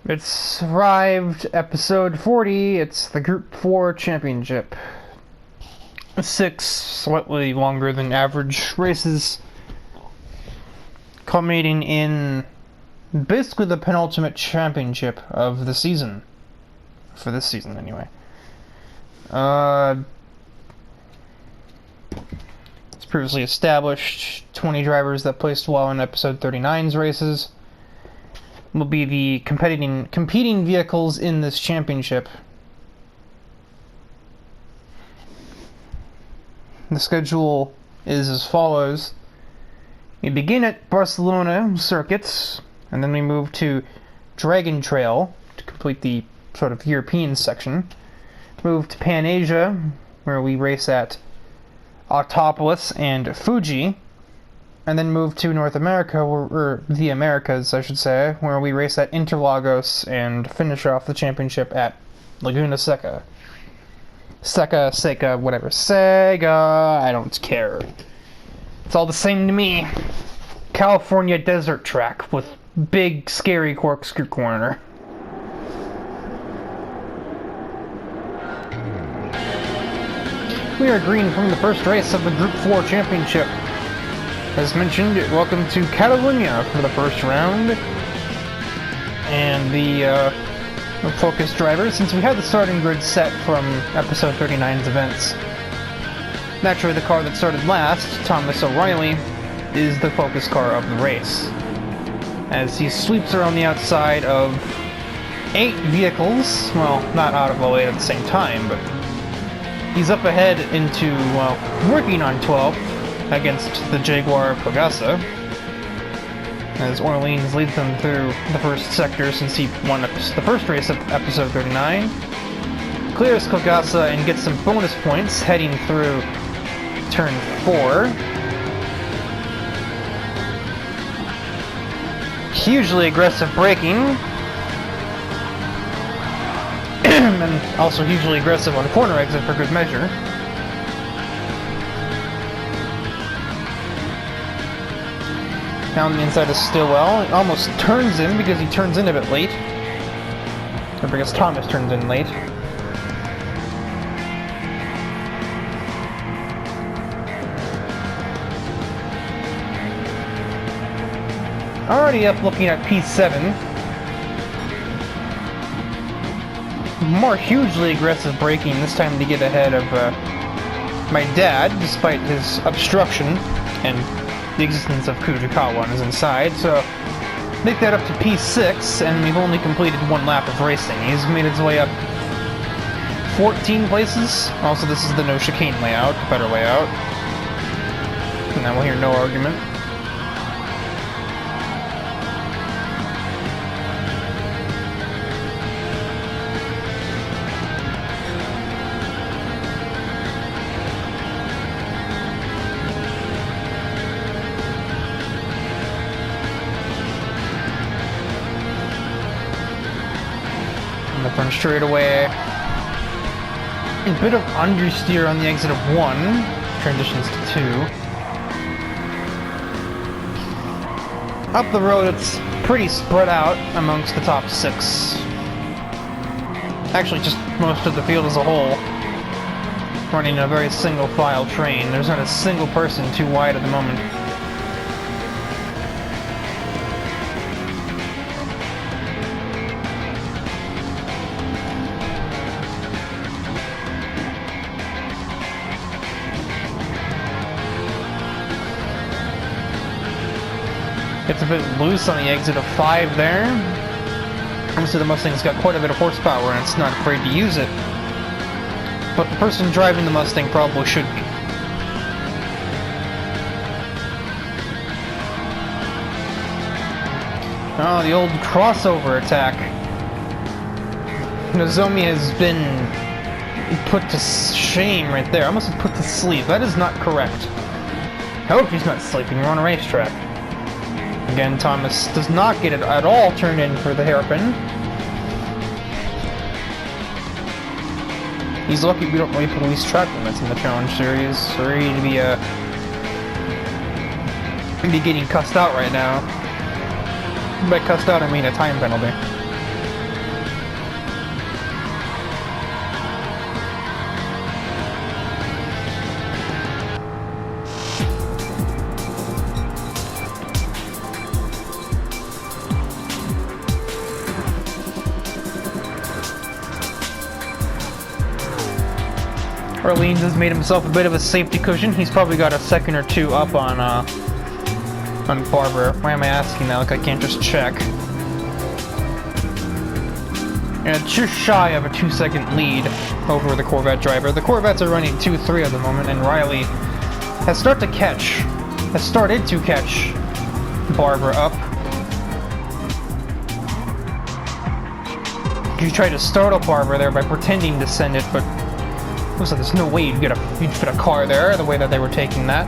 It's arrived, episode 40. It's the Group 4 Championship. 6 slightly longer than average races, culminating in basically the penultimate championship of the season. For this season, anyway. It's previously established 20 drivers that placed well in episode 39's races will be the competing vehicles in this championship. The schedule is as follows. We begin at Barcelona circuits, and then we move to Dragon Trail to complete the sort of European section. Move to Pan Asia, where we race at Autopolis and Fuji, and then move to North America, or the Americas, I should say, where we race at Interlagos and finish off the championship at Laguna Seca. Seca, whatever. Sega, I don't care. It's all the same to me. California desert track with big, scary corkscrew corner. We are green from the first race of the Group 4 Championship. As mentioned, welcome to Catalunya for the first round. And the focus driver, since we had the starting grid set from episode 39's events. Naturally, the car that started last, Thomas O'Reilly, is the focus car of the race, as he sweeps around the outside of 8 vehicles, well, not out of all 8 at the same time, but he's up ahead into, well, working on 12 against the Jaguar Pagasa, as Orleans leads them through the first sector since he won the first race of episode 39. Clears Pagasa and gets some bonus points heading through turn 4. Hugely aggressive braking, and also hugely aggressive on corner exit for good measure. Down the inside of Stillwell, it almost turns in because he turns in a bit late. Or because Thomas turns in late. Already up looking at P7. More hugely aggressive braking, this time to get ahead of my dad, despite his obstruction and the existence of Kujikawa on his inside. So make that up to P6, and we've only completed 1 lap of racing. He's made his way up 14 places. Also, this is the no chicane layout, better layout. And then we'll hear no argument. The front straightaway. A bit of understeer on the exit of 1. Transitions to 2. Up the road, it's pretty spread out amongst the top 6. Actually, just most of the field as a whole. Running a very single file train. There's not a single person too wide at the moment. It's a bit loose on the exit of 5 there. Obviously the Mustang's got quite a bit of horsepower and it's not afraid to use it. But the person driving the Mustang probably should be. Oh, the old crossover attack. Nozomi has been put to shame right there. I must have put to sleep. That is not correct. I hope he's not sleeping. We're on a racetrack. Again, Thomas does not get it at all turned in for the hairpin. He's lucky we don't really police track limits in the Challenge Series, or he'd be getting cussed out right now. By cussed out, I mean a time penalty. Orleans has made himself a bit of a safety cushion. He's probably got a second or two up on Barber. Why am I asking that? Like I can't just check. And it's just shy of a 2-second lead over the Corvette driver. The Corvettes are running 2-3 at the moment, and Riley has started to catch Barber up. You tried to startle Barber there by pretending to send it, but looks like there's no way you'd fit a car there the way that they were taking that.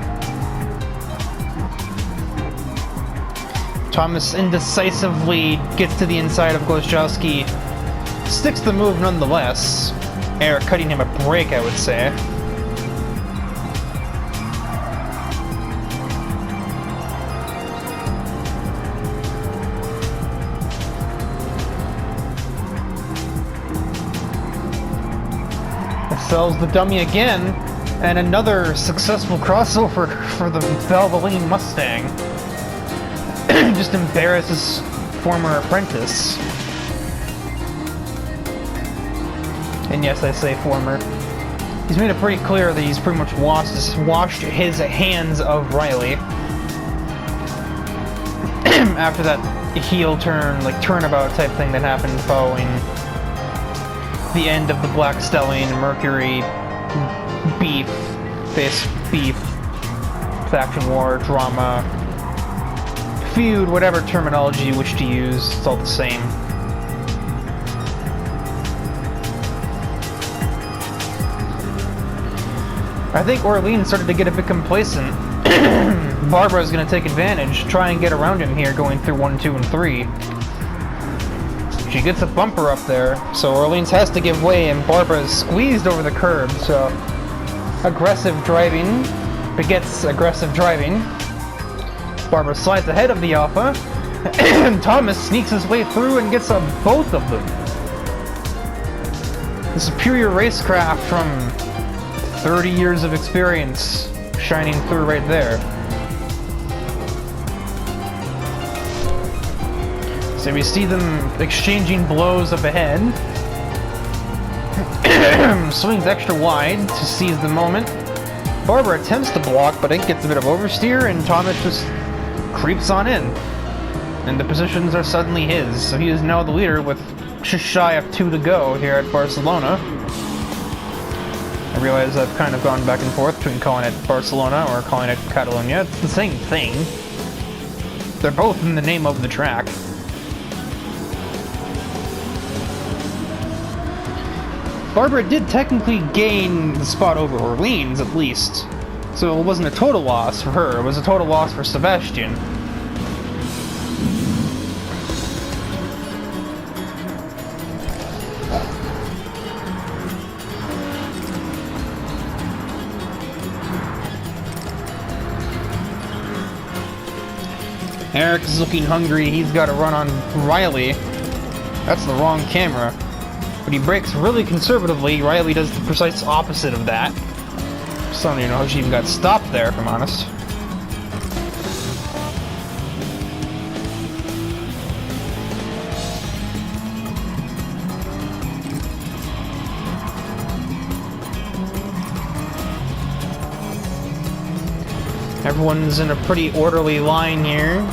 Thomas indecisively gets to the inside of Głoszczowski. Sticks the move nonetheless. Eric cutting him a break, I would say. Sells the dummy again, and another successful crossover for the Valvoline Mustang. Just embarrasses former apprentice. And yes, I say former. He's made it pretty clear that he's pretty much washed his hands of Riley. After that heel turn, like turnabout type thing that happened following the end of the Black Stallion Mercury beef, faction war, drama, feud, whatever terminology you wish to use, it's all the same. I think Orleans started to get a bit complacent. Barbara's going to take advantage, try and get around him here going through 1, 2, and 3. She gets a bumper up there, so Orleans has to give way, and Barbara is squeezed over the curb, so aggressive driving begets aggressive driving. Barbara slides ahead of the Alpha, and Thomas sneaks his way through and gets both of them. The superior racecraft from 30 years of experience shining through right there. So we see them exchanging blows up ahead. Swings extra wide to seize the moment. Barber attempts to block, but it gets a bit of oversteer, and Thomas just creeps on in. And the positions are suddenly his, so he is now the leader with just shy of 2 to go here at Barcelona. I realize I've kind of gone back and forth between calling it Barcelona or calling it Catalunya. It's the same thing. They're both in the name of the track. Barbara did technically gain the spot over Orleans, at least. So it wasn't a total loss for her, it was a total loss for Sebastian. Eric is looking hungry, he's got to run on Riley. That's the wrong camera. But he brakes really conservatively. Riley does the precise opposite of that. So I don't even know how she even got stopped there, if I'm honest. Everyone's in a pretty orderly line here.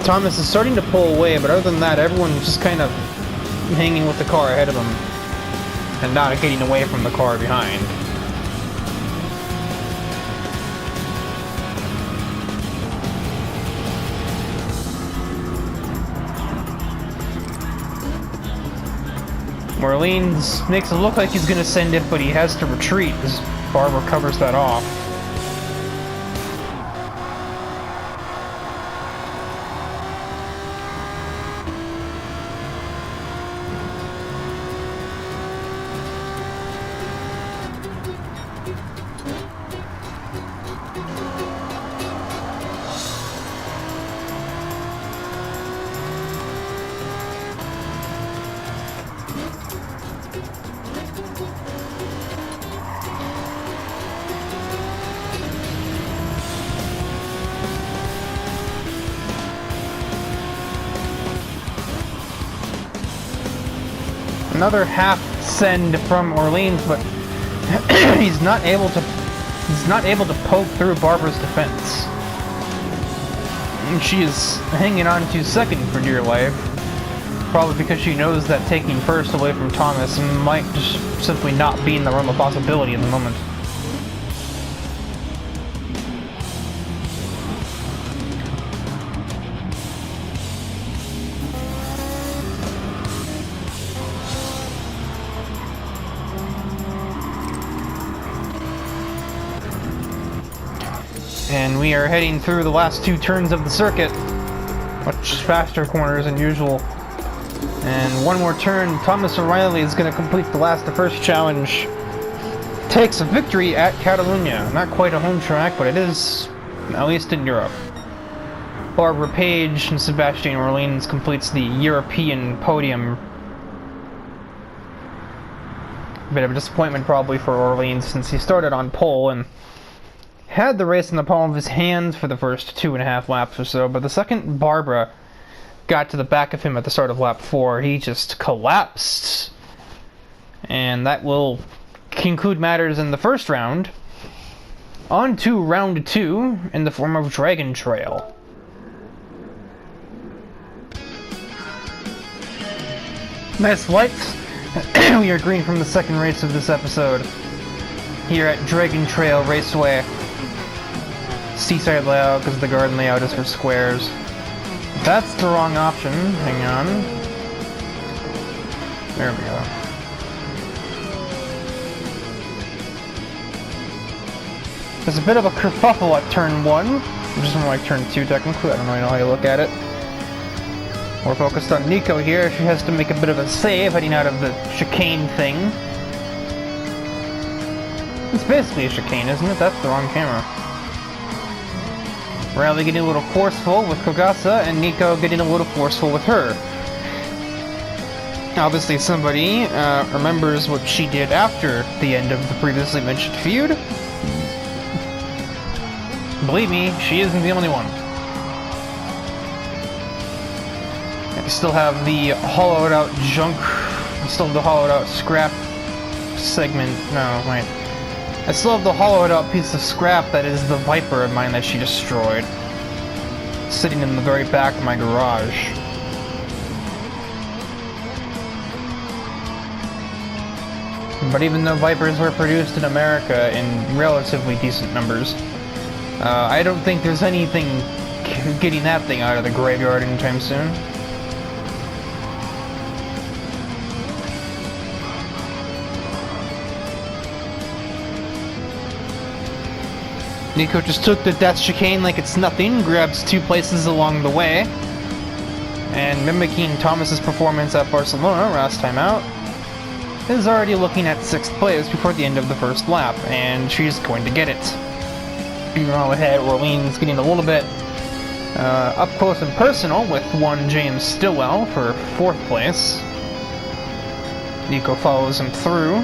Thomas is starting to pull away, but other than that, everyone's just kind of hanging with the car ahead of him and not getting away from the car behind. Orleans makes it look like he's going to send it, but he has to retreat as Barber covers that off. Another half send from Orleans, but he's not able to poke through Barbara's defense. And she is hanging on to second for dear life, probably because she knows that taking first away from Thomas might just simply not be in the realm of possibility at the moment. And we are heading through the last two turns of the circuit. Much faster corners than usual. And one more turn, Thomas O'Reilly is going to complete the last of first challenge. Takes a victory at Catalunya. Not quite a home track, but it is, at least in Europe. Barbara Page and Sebastian Orleans completes the European podium. Bit of a disappointment probably for Orleans since he started on pole and had the race in the palm of his hands for the first 2.5 laps or so, but the second Barbara got to the back of him at the start of lap 4, he just collapsed. And that will conclude matters in the first round. On to round 2 in the form of Dragon Trail. Nice lights. We are green from the second race of this episode. Here at Dragon Trail Raceway. Seaside layout because the garden layout is for squares. That's the wrong option. Hang on. There we go. There's a bit of a kerfuffle at turn 1, which is more like turn 2 technically. I don't really know how you look at it. We're focused on Nico here. She has to make a bit of a save heading out of the chicane thing. It's basically a chicane, isn't it? That's the wrong camera. Riley getting a little forceful with Kogasa, and Nico getting a little forceful with her. Obviously somebody remembers what she did after the end of the previously mentioned feud. Believe me, she isn't the only one. I still have the hollowed out junk, I still have the hollowed out scrap segment, no, wait. I still have the hollowed out piece of scrap that is the Viper of mine that she destroyed. Sitting in the very back of my garage. But even though Vipers were produced in America in relatively decent numbers, I don't think there's anything getting that thing out of the graveyard anytime soon. Nico just took the death chicane like it's nothing, grabs 2 places along the way, and mimicking Thomas's performance at Barcelona last time out, is already looking at 6th place before the end of the first lap, and she's going to get it. Meanwhile ahead, Orleans getting a little bit up close and personal with one James Stillwell for 4th place. Nico follows him through.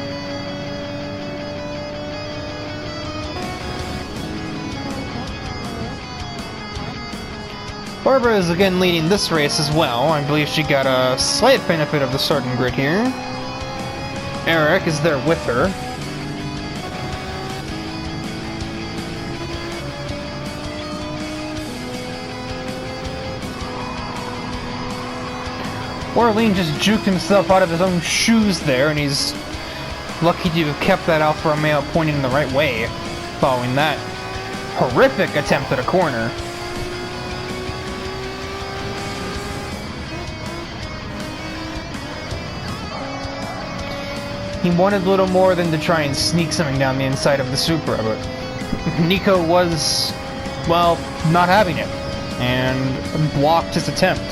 Barbara is again leading this race as well. I believe she got a slight benefit of the starting grid here. Eric is there with her. Orleans just juked himself out of his own shoes there, and he's lucky to have kept that Alfa Romeo pointing in the right way, following that horrific attempt at a corner. He wanted a little more than to try and sneak something down the inside of the Supra, but Nico was, well, not having it, and blocked his attempt.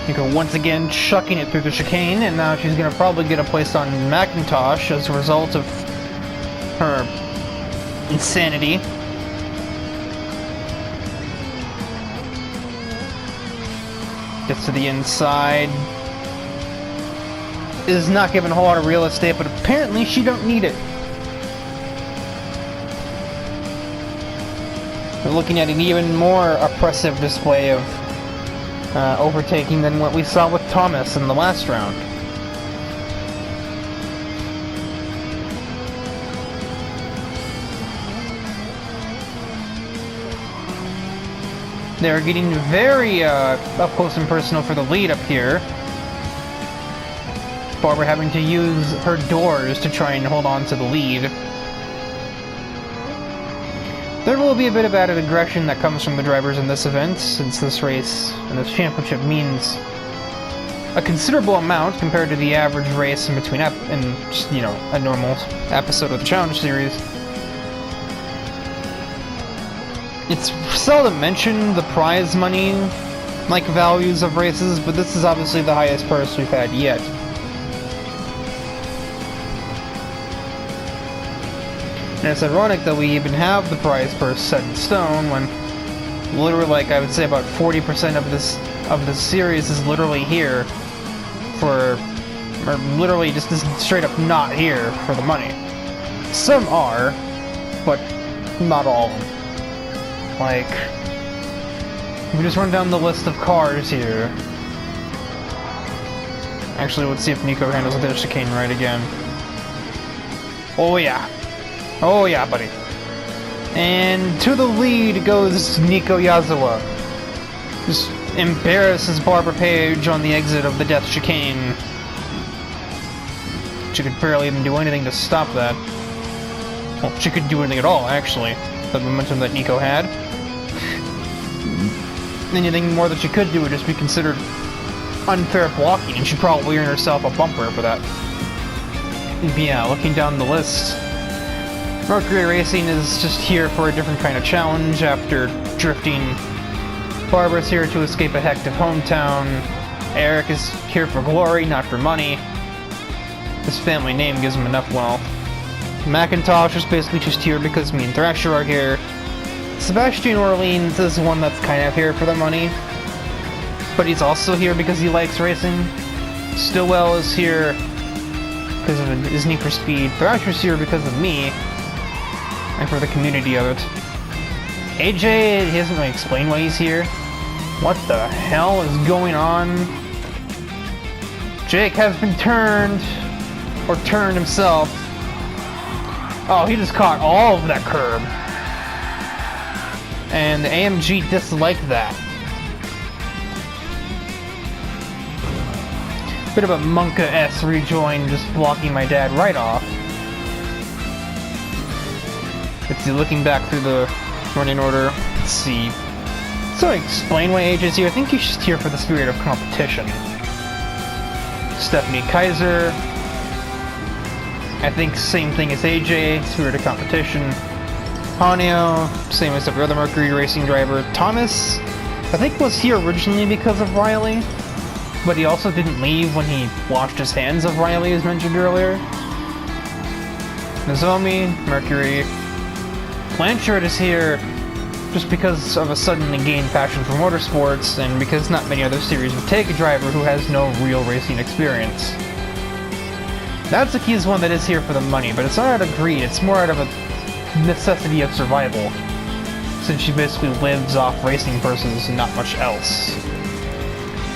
Nico once again chucking it through the chicane, and now she's going to probably get a place on McIntosh as a result of her insanity. Gets to the inside. Is not given a whole lot of real estate, but apparently she don't need it. We're looking at an even more oppressive display of overtaking than what we saw with Thomas in the last round. They're getting very up close and personal for the lead up here. Barbara having to use her doors to try and hold on to the lead. There will be a bit of added aggression that comes from the drivers in this event, since this race and this championship means a considerable amount compared to the average race in between just, you know, a normal episode of the Challenge Series. It's seldom mentioned, the prize money, like, values of races, but this is obviously the highest purse we've had yet. And it's ironic that we even have the prize purse set in stone when literally, like, I would say about 40% of this series is literally here for, or literally just straight up not here for the money. Some are, but not all of them. Like, we just run down the list of cars here. Actually, let's see if Nico handles the chicane right again. Oh yeah. Oh yeah, buddy. And to the lead goes Nico Yazawa. Just embarrasses Barbara Page on the exit of the death chicane. She could barely even do anything to stop that. Well, she couldn't do anything at all, actually. The momentum that Nico had. Anything more that she could do would just be considered unfair blocking, and she'd probably earn herself a bumper for that. Yeah, looking down the list, Mercury Racing is just here for a different kind of challenge after drifting. Barbara's here to escape a hectic hometown. Eric is here for glory, not for money. His family name gives him enough wealth. Macintosh is basically just here because me and Thrasher are here. Sebastian Orleans is one that's kind of here for the money, but he's also here because he likes racing. Stillwell is here because of his need for speed. Thrasher's here because of me, and for the community of it. AJ, he doesn't really explain why he's here. What the hell is going on? Jake has been turned, or turned himself. Oh, he just caught all of that curb. And the AMG disliked that. Bit of a Monka-S rejoin, just blocking my dad right off. Let's see, looking back through the running order, let's see. So I explain why AJ's here. I think he's just here for the spirit of competition. Stephanie Kaiser. I think same thing as AJ, spirit of competition. Hanyo, same as every other Mercury Racing driver. Thomas, I think was here originally because of Riley, but he also didn't leave when he washed his hands of Riley, as mentioned earlier. Nozomi, Mercury. Blanchard is here just because of a suddenly gained passion for motorsports, and because not many other series would take a driver who has no real racing experience. Natsuki is one that is here for the money, but it's not out of greed, it's more out of a necessity of survival, since she basically lives off racing purses and not much else.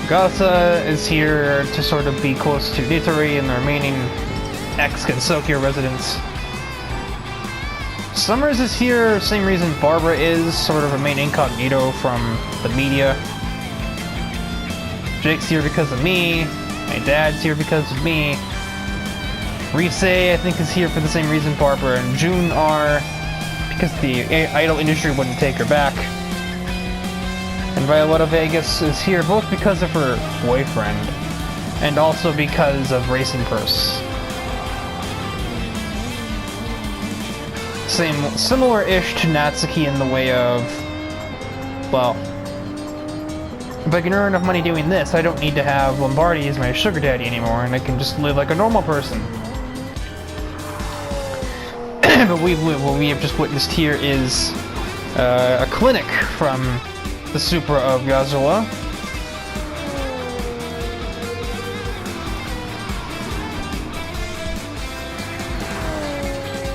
Gasa is here to sort of be close to Nitori and the remaining ex-Gensokyo residents. Summers is here, same reason Barbara is, sort of remain incognito from the media. Jake's here because of me, my dad's here because of me. Rise, I think, is here for the same reason Barbara and June are, because the idol industry wouldn't take her back. And Violetta Vegas is here both because of her boyfriend, and also because of Racing Purse. Similar-ish to Natsuki in the way of, well, if I can earn enough money doing this, I don't need to have Lombardi as my sugar daddy anymore, and I can just live like a normal person. But what we have just witnessed here is a clinic from the Supra of Yozula.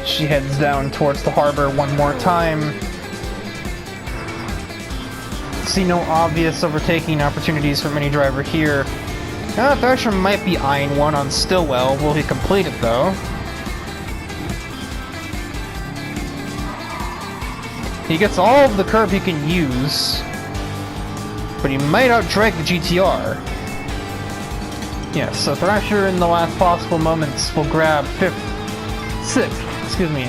She heads down towards the harbor one more time. See no obvious overtaking opportunities from any driver here. Thrasher might be eyeing one on Stillwell. Will he complete it though? He gets all of the curb he can use, but he might outdrag the GTR. Yes, so Thrasher in the last possible moments will grab sixth,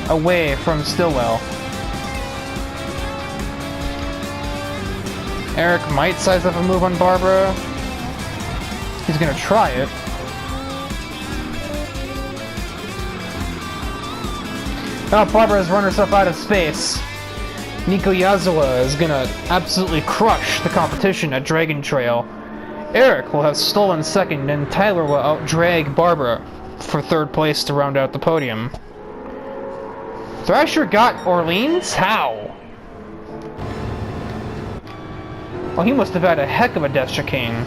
away from Stillwell. Eric might size up a move on Barbara. He's gonna try it. Oh, Barbara has run herself out of space. Nico Yozula is gonna absolutely crush the competition at Dragon Trail. Eric will have stolen second, and Tyler will outdrag Barbara for third place to round out the podium. Thrasher got Orleans? How? Oh, he must have had a heck of a death chicane.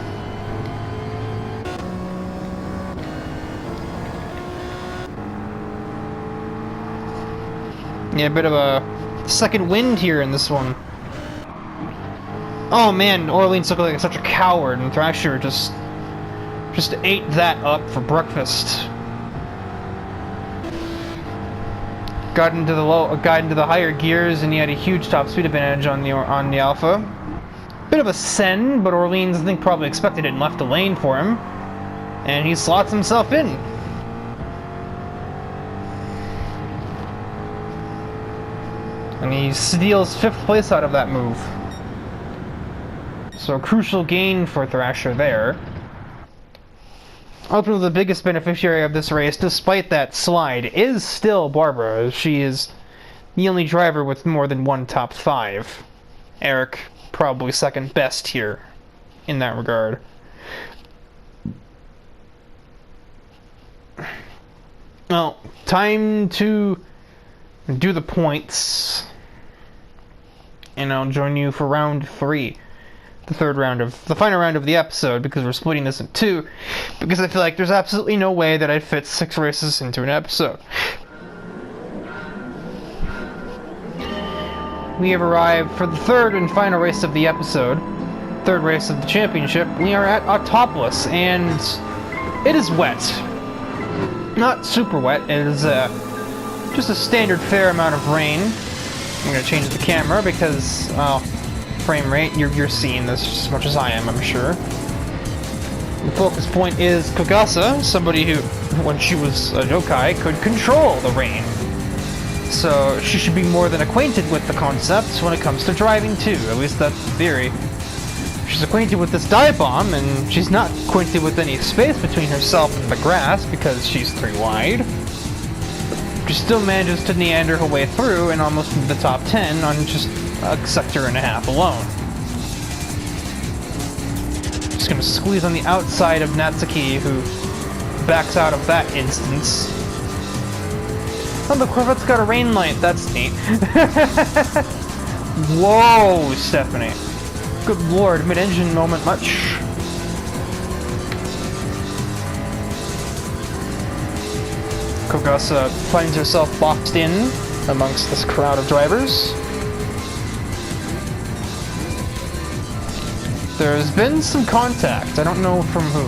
Yeah, a bit of a second wind here in this one. Oh man, Orleans looked like such a coward, and Thrasher just ate that up for breakfast. Got into the higher gears, and he had a huge top speed advantage on the Alpha. Bit of a send, but Orleans I think probably expected it and left a lane for him, and he slots himself in. And he steals 5th place out of that move. So a crucial gain for Thrasher there. Ultimately, the biggest beneficiary of this race, despite that slide, is still Barbara. She is the only driver with more than one top 5. Eric, probably second best here in that regard. Well, time to do the points. And I'll join you for round 3. The final round of the episode, because we're splitting this in 2, because I feel like there's absolutely no way that I'd fit 6 races into an episode. We have arrived for the third and final race of the episode, third race of the championship. We are at Autopolis, and it is wet. Not super wet, it is just a standard fair amount of rain. I'm going to change the camera because, well, frame rate, you're seeing this just as much as I am, I'm sure. The focus point is Kogasa, somebody who, when she was a yokai, could control the rain. So she should be more than acquainted with the concepts when it comes to driving too, at least that's the theory. She's acquainted with this dive bomb, and she's not acquainted with any space between herself and the grass because she's 3 wide. She still manages to meander her way through and almost into the top 10 on just a sector and a half alone. Just gonna squeeze on the outside of Natsuki, who backs out of that instance. Oh, the Corvette's got a rain light, that's neat. Whoa, Stephanie. Good lord, mid-engine moment much. Kogasa finds herself boxed in amongst this crowd of drivers. There's been some contact, I don't know from who.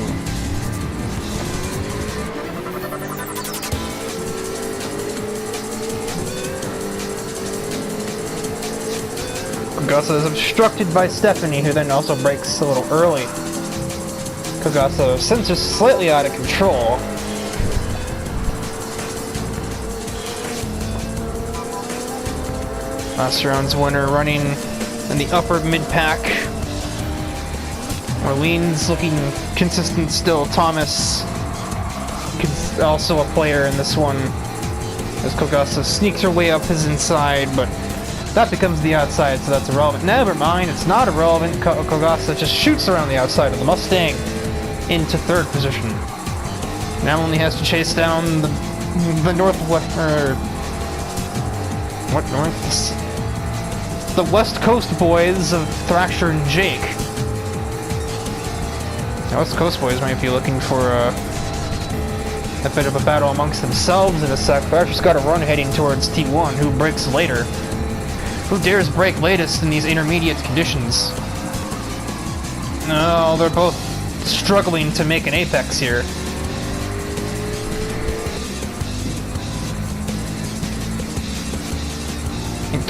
Kogasa is obstructed by Stephanie, who then also brakes a little early. Kogasa sensors slightly out of control. Last round's winner running in the upper mid-pack. Orleans looking consistent still. Thomas also a player in this one, as Kogasa sneaks her way up his inside, but that becomes the outside, so that's irrelevant. Never mind, it's not irrelevant. Kogasa just shoots around the outside of the Mustang into 3rd position. Now only has to chase down the northwest, What north? The West Coast boys of Thrasher and Jake. The West Coast boys might be looking for a bit of a battle amongst themselves in a sec. Thrasher's got a run heading towards T1. Who breaks later? Who dares break latest in these intermediate conditions? No, they're both struggling to make an apex here.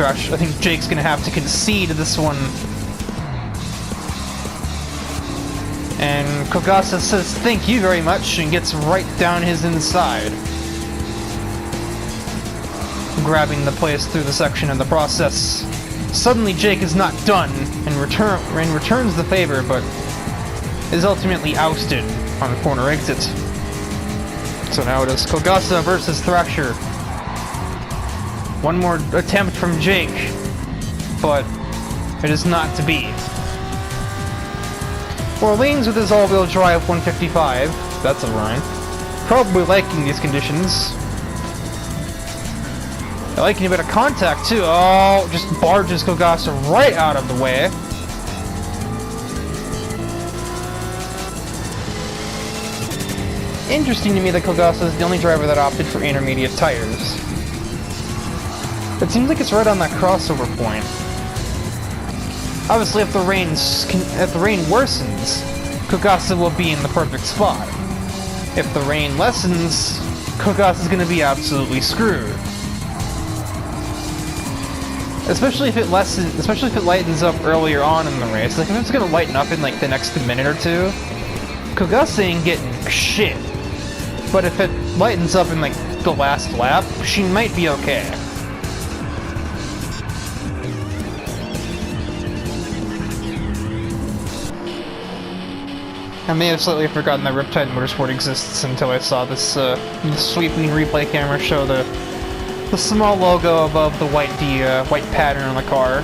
I think Jake's gonna have to concede this one. And Kogasa says thank you very much and gets right down his inside, grabbing the place through the section in the process. Suddenly Jake is not done and returns the favor, but is ultimately ousted on the corner exit. So now it is Kogasa versus Thrasher. One more attempt from Jake, but it is not to be. Orleans with his all-wheel drive 155, that's a rhyme, probably liking these conditions. I like a bit of contact too. Oh, just barges Kogasa right out of the way. Interesting to me that Kogasa is the only driver that opted for intermediate tires. It seems like it's right on that crossover point. Obviously, if the rain worsens, Kogasa will be in the perfect spot. If the rain lessens, Kogasa is going to be absolutely screwed. Especially if it lightens up earlier on in the race. Like if it's going to lighten up in like the next minute or two, Kogasa ain't getting shit. But if it lightens up in like the last lap, she might be okay. I may have slightly forgotten that Riptide Motorsport exists until I saw this sweeping replay camera show the small logo above the white pattern on the car.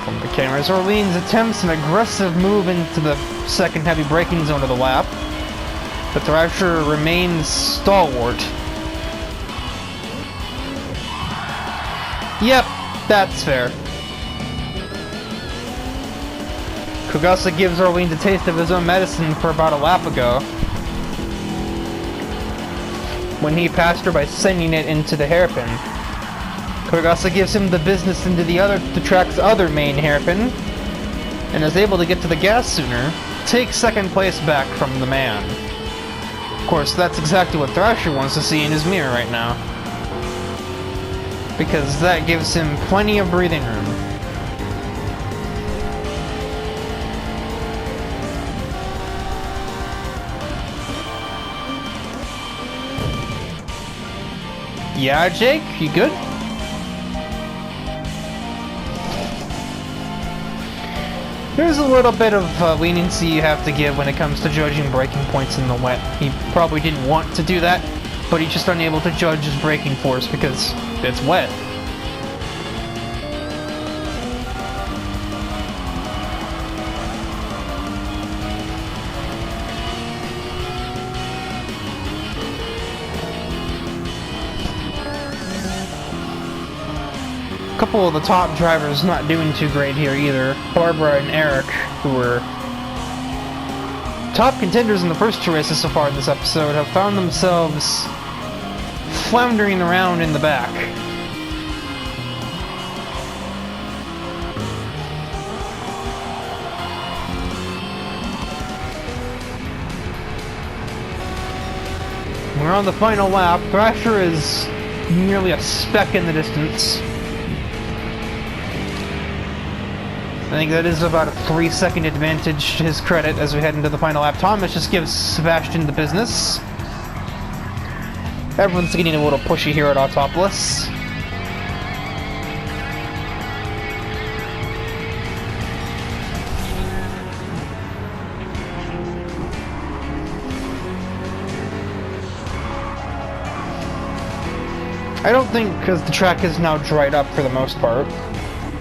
From the cameras, Orleans attempts an aggressive move into the second heavy braking zone of the lap, but Thrasher remains stalwart. Yep, that's fair. Kogasa gives Orleans a taste of his own medicine for about a lap ago, when he passed her by sending it into the hairpin. Kogasa gives him the business into the track's other main hairpin, and is able to get to the gas sooner, take second place back from the man. Of course, that's exactly what Thrasher wants to see in his mirror right now, because that gives him plenty of breathing room. Yeah, Jake, you good? There's a little bit of leniency you have to give when it comes to judging braking points in the wet. He probably didn't want to do that, but he's just unable to judge his braking force because it's wet. A couple of the top drivers not doing too great here either. Barbara and Eric, who were top contenders in the first two races so far in this episode, have found themselves floundering around in the back. We're on the final lap. Thrasher is nearly a speck in the distance. I think that is about a 3-second advantage to his credit as we head into the final lap. Thomas just gives Sebastian the business. Everyone's getting a little pushy here at Autopolis. I don't think, because the track is now dried up for the most part,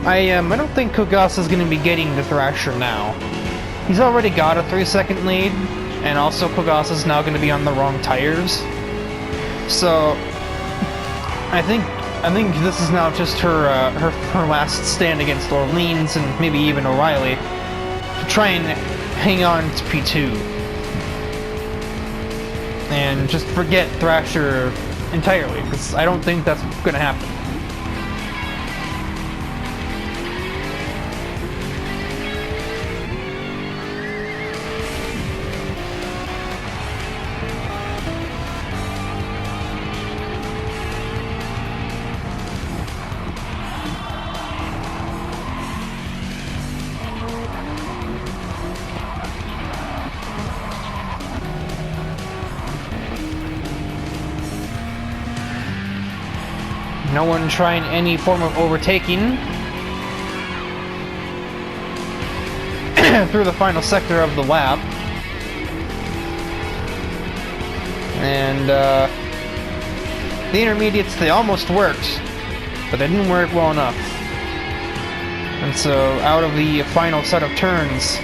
I don't think Kogasa's going to be getting the Thrasher now. He's already got a 3-second lead, and also Kogasa's now going to be on the wrong tires. So, I think this is now just her last stand against Orleans and maybe even O'Reilly to try and hang on to P2 and just forget Thrasher entirely, because I don't think that's going to happen. No one trying any form of overtaking through the final sector of the lap. And the intermediates, they almost worked, but they didn't work well enough. And so out of the final set of turns,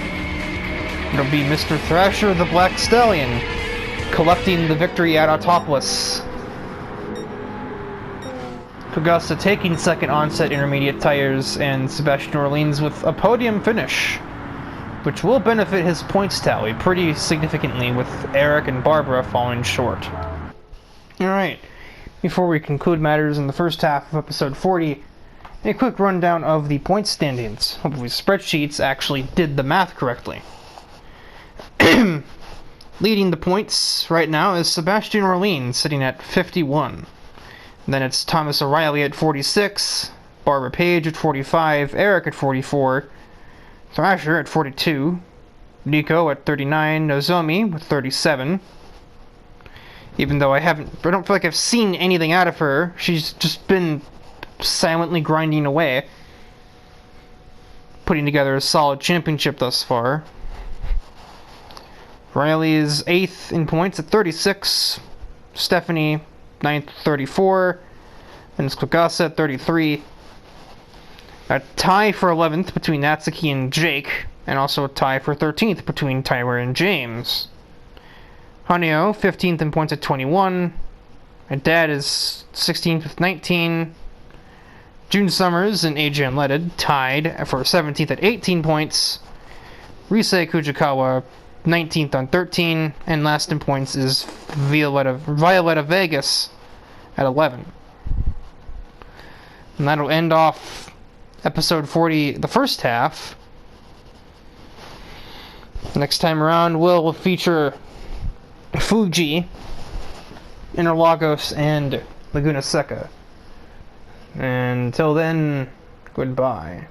it'll be Mr. Thrasher the Black Stallion collecting the victory at Autopolis. Kogasa taking second onset intermediate tires, and Sebastian Orleans with a podium finish, which will benefit his points tally pretty significantly, with Eric and Barbara falling short. Alright, before we conclude matters in the first half of episode 40, a quick rundown of the point standings. Hopefully spreadsheets actually did the math correctly. Leading the points right now is Sebastian Orleans, sitting at 51. Then it's Thomas O'Reilly at 46, Barbara Page at 45, Eric at 44, Thrasher at 42, Nico at 39, Nozomi with 37. Even though I don't feel like I've seen anything out of her, she's just been silently grinding away, putting together a solid championship thus far. Riley is 8th in points at 36, Stephanie 9th, 34, and it's Kogasa at 33. A tie for 11th between Natsuki and Jake, and also a tie for 13th between Tyler and James. Haneo, 15th in points at 21. My dad is 16th with 19. June Summers and AJ Unleaded tied for 17th at 18 points. Risei Kujikawa 19th on 13, and last in points is Violetta Vegas at 11. And that'll end off episode 40, the first half. Next time around, we'll feature Fuji, Interlagos, and Laguna Seca. And until then, goodbye.